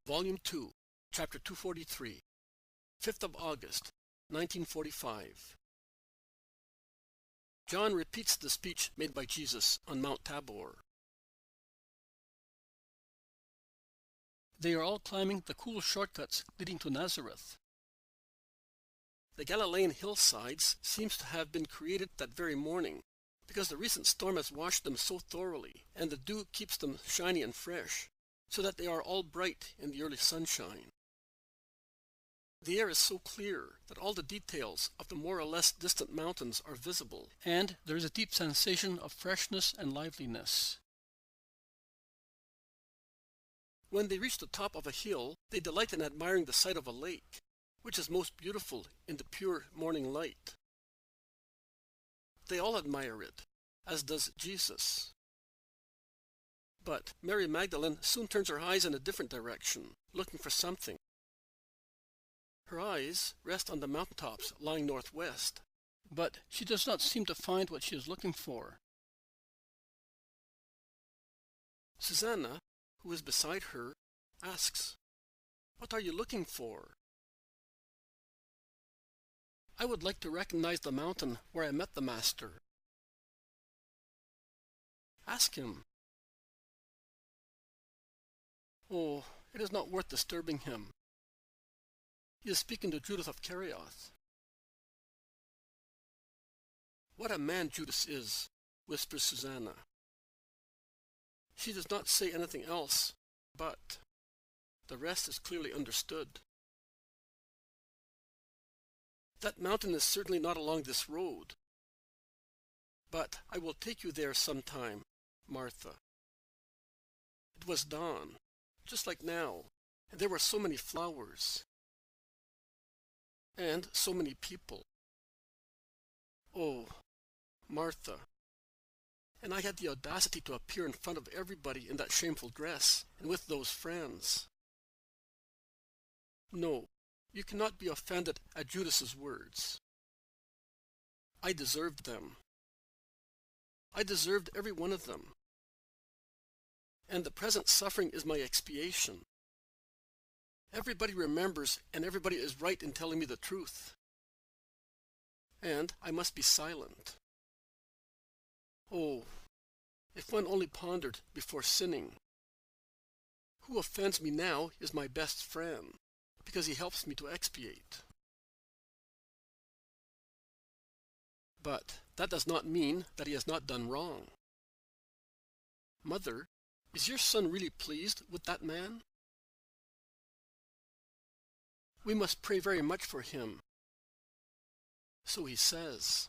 Volume 2, Chapter 243, 5th of August, 1945. John repeats the speech made by Jesus on Mount Tabor. They are all climbing the cool shortcuts leading to Nazareth. The Galilean hillsides seems to have been created that very morning, because the recent storm has washed them so thoroughly, and the dew keeps them shiny and fresh, so that they are all bright in the early sunshine. The air is so clear that all the details of the more or less distant mountains are visible, and there is a deep sensation of freshness and liveliness. When they reach the top of a hill, they delight in admiring the sight of a lake, which is most beautiful in the pure morning light. They all admire it, as does Jesus. But Mary Magdalene soon turns her eyes in a different direction, looking for something. Her eyes rest on the mountaintops lying northwest, but she does not seem to find what she is looking for. Susanna, who is beside her, asks, "What are you looking for?" "I would like to recognize the mountain where I met the Master." "Ask him." "Oh, it is not worth disturbing him. He is speaking to Judas of Kerioth." "What a man Judas is," whispers Susanna. She does not say anything else, but the rest is clearly understood. "That mountain is certainly not along this road. But I will take you there sometime, Martha." It was dawn, just like now, and there were so many flowers. And so many people. Oh, Martha. And I had the audacity to appear in front of everybody in that shameful dress, and with those friends. No, you cannot be offended at Judas's words. I deserved them. I deserved every one of them. And the present suffering is my expiation. Everybody remembers, and everybody is right in telling me the truth. And I must be silent. Oh, if one only pondered before sinning. Who offends me now is my best friend, because he helps me to expiate. But that does not mean that he has not done wrong. Mother, is your son really pleased with that man? We must pray very much for him. So he says.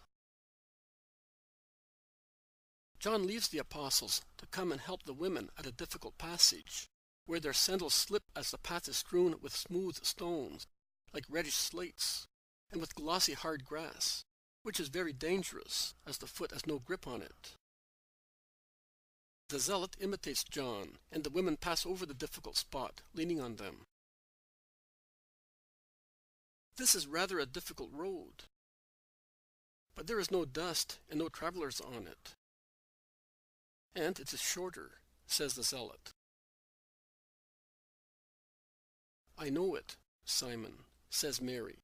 John leaves the apostles to come and help the women at a difficult passage, where their sandals slip as the path is strewn with smooth stones, like reddish slates, and with glossy hard grass, which is very dangerous, as the foot has no grip on it. The zealot imitates John, and the women pass over the difficult spot, leaning on them. This is rather a difficult road, but there is no dust and no travelers on it. And it is shorter, says the zealot. I know it, Simon, says Mary.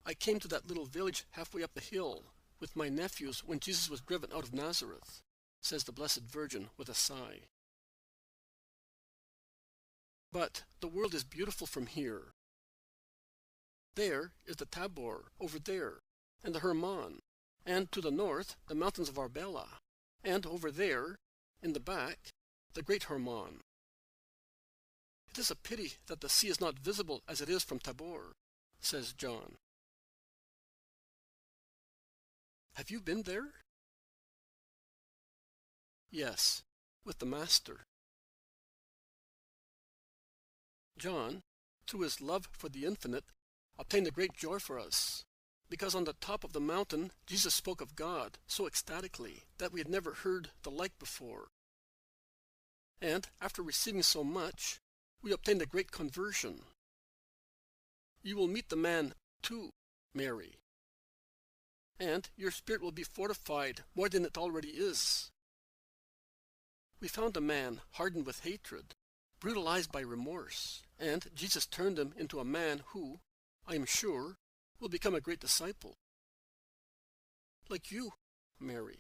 I came to that little village halfway up the hill with my nephews when Jesus was driven out of Nazareth, says the Blessed Virgin with a sigh. But the world is beautiful from here. There is the Tabor, over there, and the Hermon, and to the north the mountains of Arbela, and over there, in the back, the great Hermon. It is a pity that the sea is not visible as it is from Tabor, says John. Have you been there? Yes, with the Master. John, through his love for the infinite, obtained a great joy for us, because on the top of the mountain Jesus spoke of God so ecstatically that we had never heard the like before. And after receiving so much, we obtained a great conversion. You will meet the man too, Mary, and your spirit will be fortified more than it already is. We found a man hardened with hatred, brutalized by remorse, and Jesus turned him into a man who, I am sure, will become a great disciple. Like you, Mary.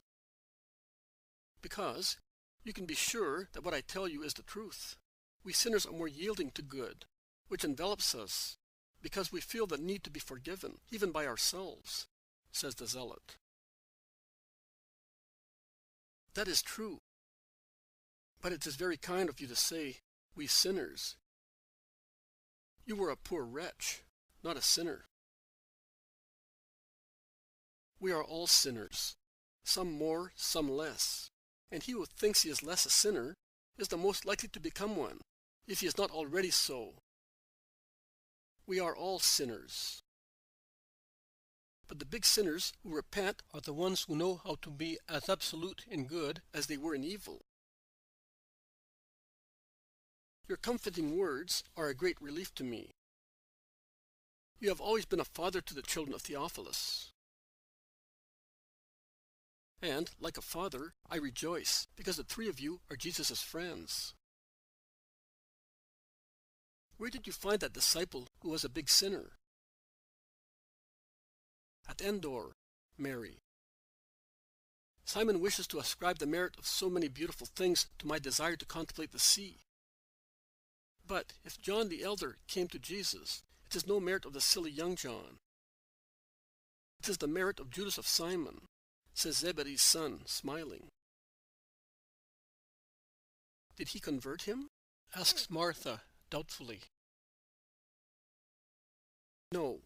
Because you can be sure that what I tell you is the truth. We sinners are more yielding to good, which envelops us, because we feel the need to be forgiven, even by ourselves, says the zealot. That is true. But it is very kind of you to say, we sinners. You were a poor wretch, not a sinner. We are all sinners, some more, some less, and he who thinks he is less a sinner is the most likely to become one, if he is not already so. We are all sinners. But the big sinners who repent are the ones who know how to be as absolute in good as they were in evil. Your comforting words are a great relief to me. You have always been a father to the children of Theophilus. And, like a father, I rejoice, because the three of you are Jesus' friends. Where did you find that disciple who was a big sinner? At Endor, Mary. Simon wishes to ascribe the merit of so many beautiful things to my desire to contemplate the sea. But if John the Elder came to Jesus, it is no merit of the silly young John. It is the merit of Judas of Simon, says Zebedee's son, smiling. Did he convert him? Asks Martha, doubtfully. No.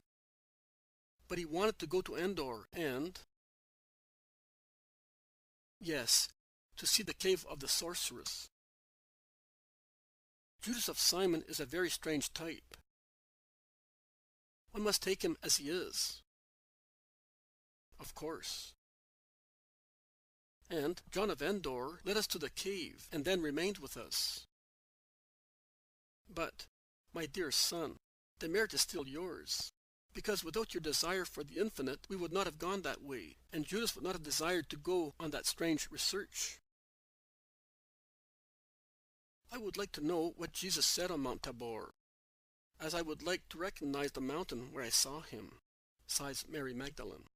But he wanted to go to Endor and... Yes, to see the cave of the sorceress. Judas of Simon is a very strange type. One must take him as he is. Of course. And John of Endor led us to the cave and then remained with us. But, my dear son, the merit is still yours, because without your desire for the infinite, we would not have gone that way, and Judas would not have desired to go on that strange research. I would like to know what Jesus said on Mount Tabor, as I would like to recognize the mountain where I saw him, sighs Mary Magdalene.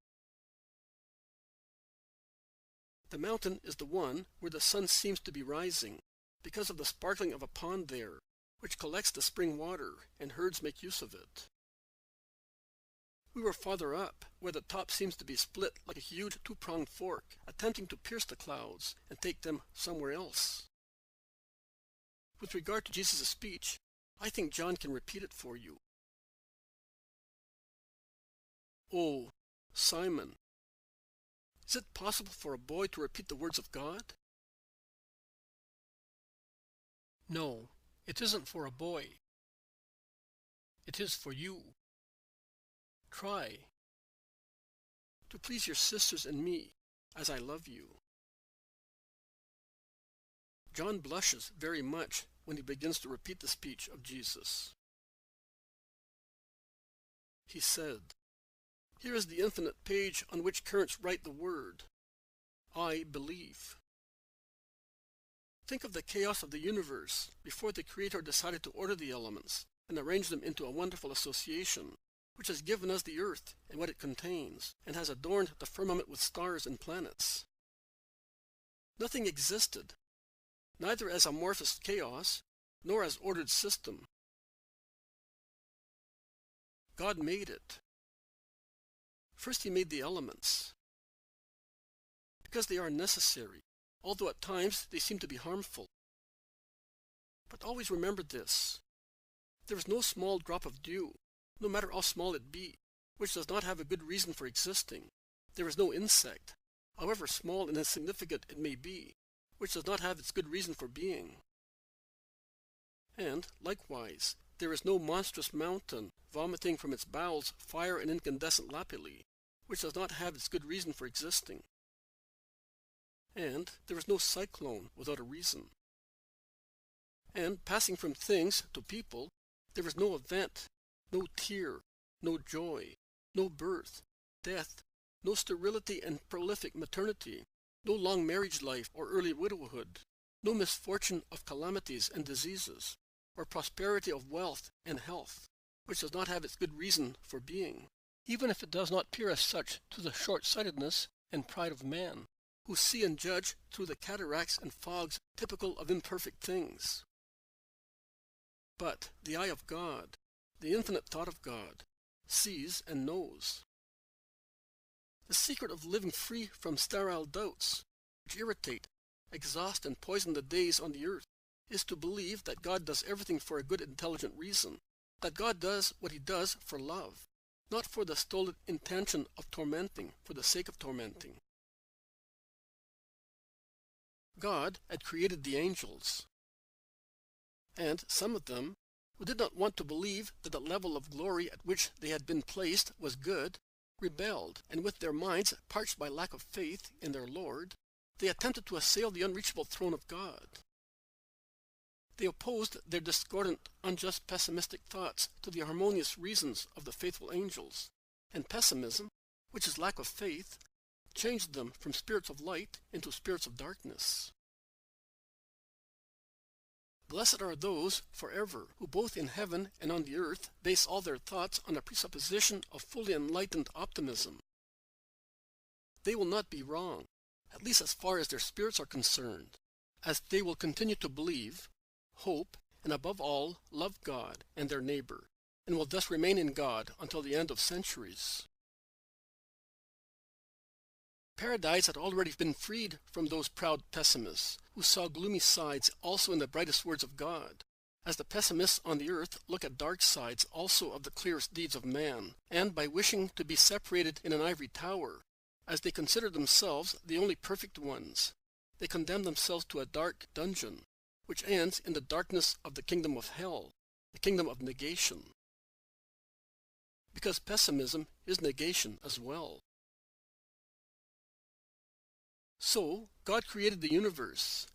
The mountain is the one where the sun seems to be rising, because of the sparkling of a pond there, which collects the spring water, and herds make use of it. We were farther up, where the top seems to be split like a huge two-pronged fork, attempting to pierce the clouds and take them somewhere else. With regard to Jesus' speech, I think John can repeat it for you. Oh, Simon, is it possible for a boy to repeat the words of God? No, it isn't for a boy. It is for you. Try to please your sisters and me, as I love you. John blushes very much when he begins to repeat the speech of Jesus. He said, "Here is the infinite page on which currents write the word, I believe." Think of the chaos of the universe before the Creator decided to order the elements and arrange them into a wonderful association, which has given us the earth and what it contains, and has adorned the firmament with stars and planets. Nothing existed, neither as amorphous chaos, nor as ordered system. God made it. First he made the elements, because they are necessary, although at times they seem to be harmful. But always remember this: there is no small drop of dew, no matter how small it be, which does not have a good reason for existing. There is no insect, however small and insignificant it may be, which does not have its good reason for being. And, likewise, there is no monstrous mountain vomiting from its bowels fire and incandescent lapilli, which does not have its good reason for existing. And there is no cyclone without a reason. And, passing from things to people, there is no event, no tear, no joy, no birth, death, no sterility and prolific maternity, no long marriage life or early widowhood, no misfortune of calamities and diseases, or prosperity of wealth and health, which does not have its good reason for being, even if it does not appear as such to the short-sightedness and pride of man, who see and judge through the cataracts and fogs typical of imperfect things. But the eye of God, the infinite thought of God, sees and knows. The secret of living free from sterile doubts, which irritate, exhaust, and poison the days on the earth, is to believe that God does everything for a good, intelligent reason, that God does what he does for love, not for the stolid intention of tormenting for the sake of tormenting. God had created the angels, and some of them, who did not want to believe that the level of glory at which they had been placed was good, rebelled, and with their minds parched by lack of faith in their Lord, they attempted to assail the unreachable throne of God. They opposed their discordant, unjust, pessimistic thoughts to the harmonious reasons of the faithful angels, and pessimism, which is lack of faith, changed them from spirits of light into spirits of darkness. Blessed are those forever who both in heaven and on the earth base all their thoughts on a presupposition of fully enlightened optimism. They will not be wrong, at least as far as their spirits are concerned, as they will continue to believe, hope, and above all, love God and their neighbor, and will thus remain in God until the end of centuries. Paradise had already been freed from those proud pessimists, who saw gloomy sides also in the brightest words of God, as the pessimists on the earth look at dark sides also of the clearest deeds of man, and by wishing to be separated in an ivory tower, as they consider themselves the only perfect ones, they condemn themselves to a dark dungeon, which ends in the darkness of the kingdom of hell, the kingdom of negation. Because pessimism is negation as well. So, God created the universe.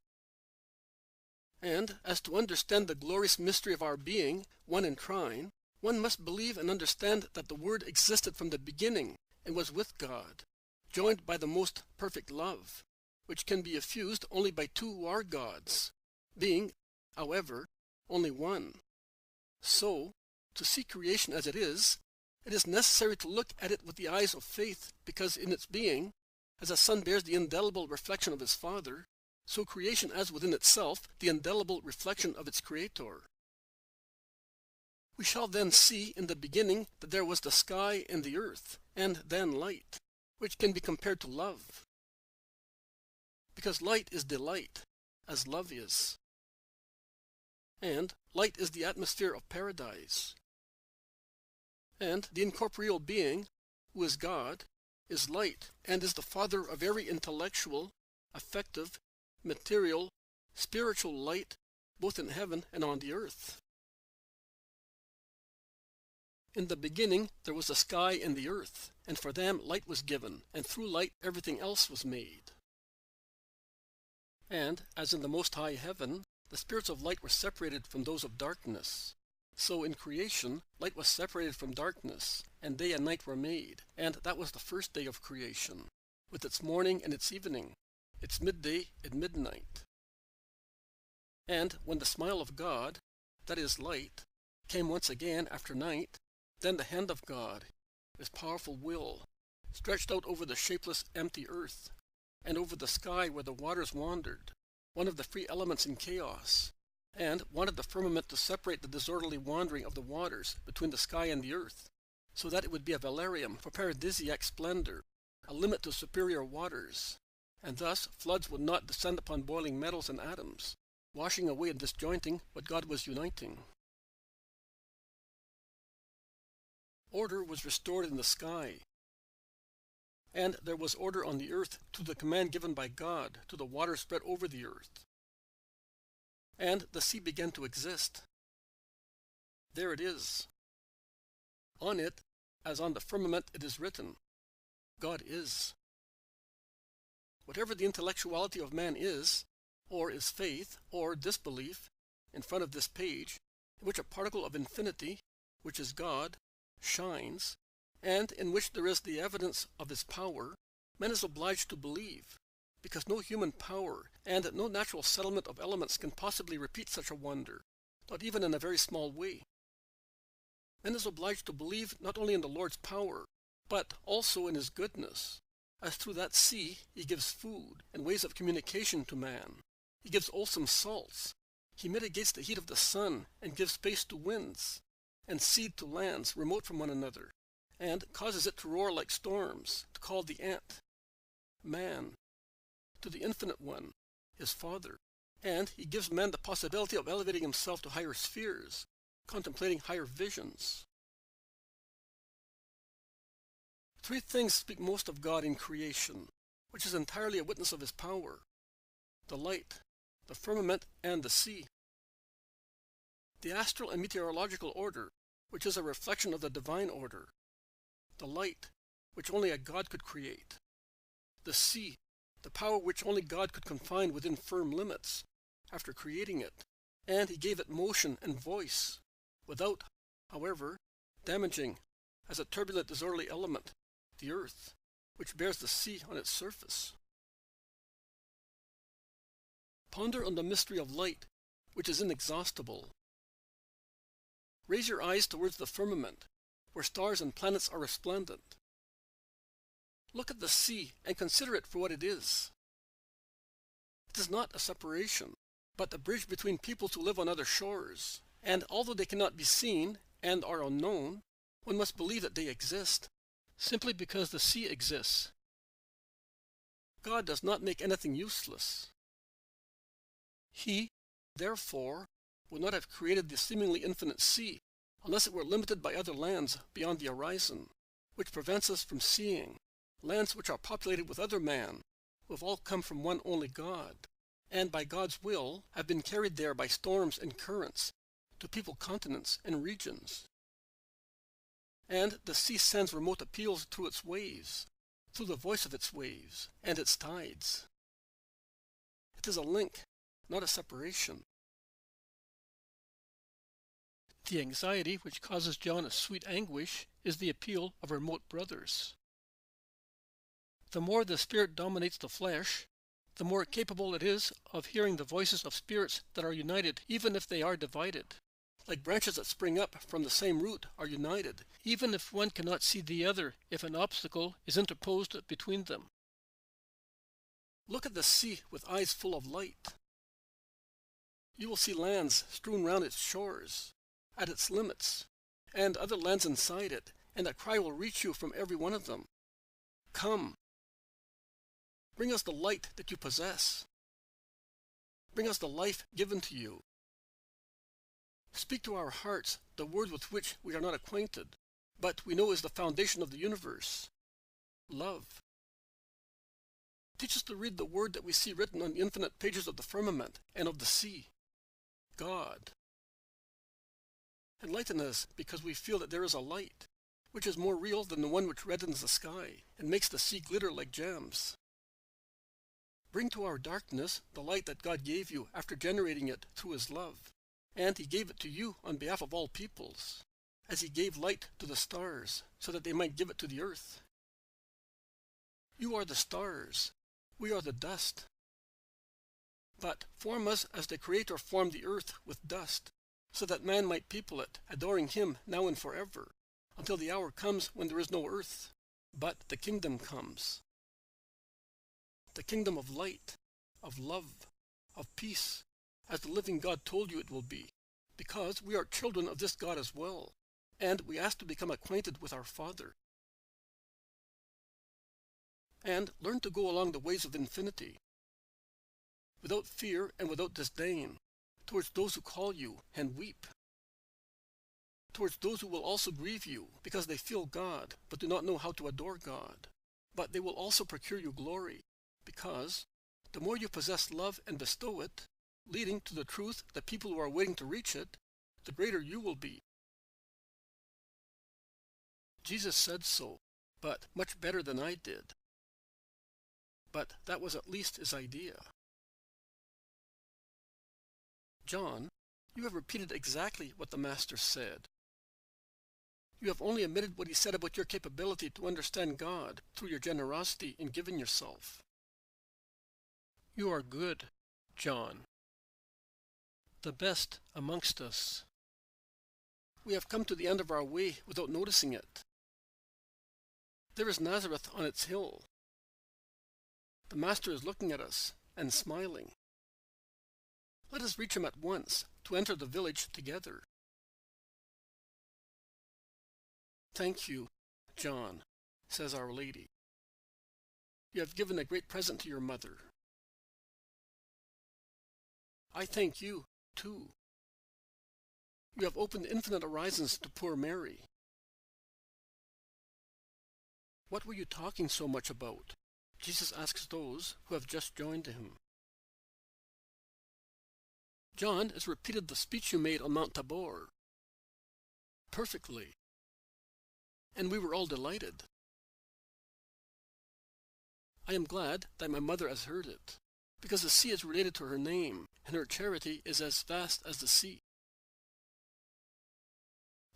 And, as to understand the glorious mystery of our being, one and trine, one must believe and understand that the Word existed from the beginning and was with God, joined by the most perfect love, which can be effused only by two who are gods, being, however, only one. So, to see creation as it is necessary to look at it with the eyes of faith, because in its being, as a son bears the indelible reflection of his father, so creation has within itself the indelible reflection of its creator. We shall then see in the beginning that there was the sky and the earth, and then light, which can be compared to love. Because light is delight, as love is. And light is the atmosphere of paradise. And the incorporeal being, who is God, is light, and is the father of every intellectual, affective, material, spiritual light, both in heaven and on the earth. In the beginning there was the sky and the earth, and for them light was given, and through light everything else was made. And, as in the Most High Heaven, the spirits of light were separated from those of darkness, so in creation light was separated from darkness, and day and night were made, and that was the first day of creation, with its morning and its evening, its midday and midnight. And when the smile of God, that is light, came once again after night, then the hand of God, his powerful will, stretched out over the shapeless empty earth, and over the sky where the waters wandered, one of the free elements in chaos, and wanted the firmament to separate the disorderly wandering of the waters between the sky and the earth, so that it would be a velarium for paradisiac splendor, a limit to superior waters, and thus floods would not descend upon boiling metals and atoms, washing away and disjointing what God was uniting. Order was restored in the sky, and there was order on the earth to the command given by God to the waters spread over the earth. And the sea began to exist. There it is. On it, as on the firmament, it is written, God is. Whatever the intellectuality of man is, or is faith, or disbelief, in front of this page, in which a particle of infinity, which is God, shines, and in which there is the evidence of his power, man is obliged to believe, because no human power and no natural settlement of elements can possibly repeat such a wonder, not even in a very small way. Man is obliged to believe not only in the Lord's power, but also in his goodness, as through that sea he gives food and ways of communication to man. He gives wholesome salts. He mitigates the heat of the sun and gives space to winds, and seed to lands remote from one another, and causes it to roar like storms, to call the ant, man, to the Infinite One, his Father. And he gives man the possibility of elevating himself to higher spheres, contemplating higher visions. Three things speak most of God in creation, which is entirely a witness of his power: the light, the firmament, and the sea. The astral and meteorological order, which is a reflection of the divine order. The light, which only a God could create. The sea, the power which only God could confine within firm limits, after creating it, and he gave it motion and voice, without, however, damaging, as a turbulent disorderly element, the earth, which bears the sea on its surface. Ponder on the mystery of light, which is inexhaustible. Raise your eyes towards the firmament, where stars and planets are resplendent. Look at the sea and consider it for what it is. It is not a separation, but a bridge between peoples who live on other shores, and although they cannot be seen and are unknown, one must believe that they exist, simply because the sea exists. God does not make anything useless. He, therefore, would not have created the seemingly infinite sea unless it were limited by other lands beyond the horizon, which prevents us from seeing, lands which are populated with other man, who have all come from one only God, and by God's will have been carried there by storms and currents, to people continents and regions. And the sea sends remote appeals through its waves, through the voice of its waves and its tides. It is a link, not a separation. The anxiety which causes John a sweet anguish is the appeal of remote brothers. The more the spirit dominates the flesh, the more capable it is of hearing the voices of spirits that are united even if they are divided. Like branches that spring up from the same root are united, even if one cannot see the other if an obstacle is interposed between them. Look at the sea with eyes full of light. You will see lands strewn round its shores, at its limits, and other lands inside it, and a cry will reach you from every one of them. Come. Bring us the light that you possess. Bring us the life given to you. Speak to our hearts the word with which we are not acquainted, but we know is the foundation of the universe: love. Teach us to read the word that we see written on the infinite pages of the firmament and of the sea: God. Enlighten us because we feel that there is a light, which is more real than the one which reddens the sky and makes the sea glitter like gems. Bring to our darkness the light that God gave you after generating it through his love. And he gave it to you on behalf of all peoples, as he gave light to the stars, so that they might give it to the earth. You are the stars, we are the dust. But form us as the Creator formed the earth with dust, so that man might people it, adoring him now and forever, until the hour comes when there is no earth, but the kingdom comes. The kingdom of light, of love, of peace, as the living God told you it will be, because we are children of this God as well, and we ask to become acquainted with our Father. And learn to go along the ways of infinity, without fear and without disdain, towards those who call you and weep, towards those who will also grieve you, because they feel God, but do not know how to adore God. But they will also procure you glory, because the more you possess love and bestow it, leading to the truth that people who are waiting to reach it, the greater you will be. Jesus said so, but much better than I did. But that was at least his idea. John, you have repeated exactly what the Master said. You have only admitted what he said about your capability to understand God through your generosity in giving yourself. You are good, John. the best amongst us. We have come to the end of our way without noticing it. There is Nazareth on its hill. The Master is looking at us and smiling. Let us reach him at once to enter the village together. Thank you, John, says Our Lady. You have given a great present to your mother. I thank you, too. You have opened infinite horizons to poor Mary. What were you talking so much about? Jesus asks those who have just joined him. John has repeated the speech you made on Mount Tabor. Perfectly. And we were all delighted. I am glad that my mother has heard it, because the sea is related to her name, and her charity is as vast as the sea.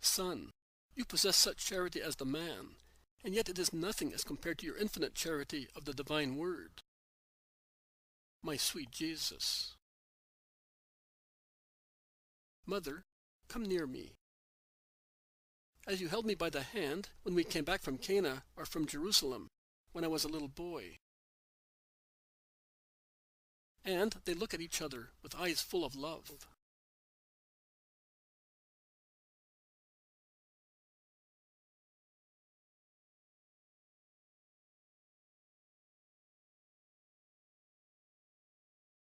Son, you possess such charity as the man, and yet it is nothing as compared to your infinite charity of the divine word. My sweet Jesus. Mother, come near me. As you held me by the hand when we came back from Cana or from Jerusalem, when I was a little boy. And they look at each other with eyes full of love.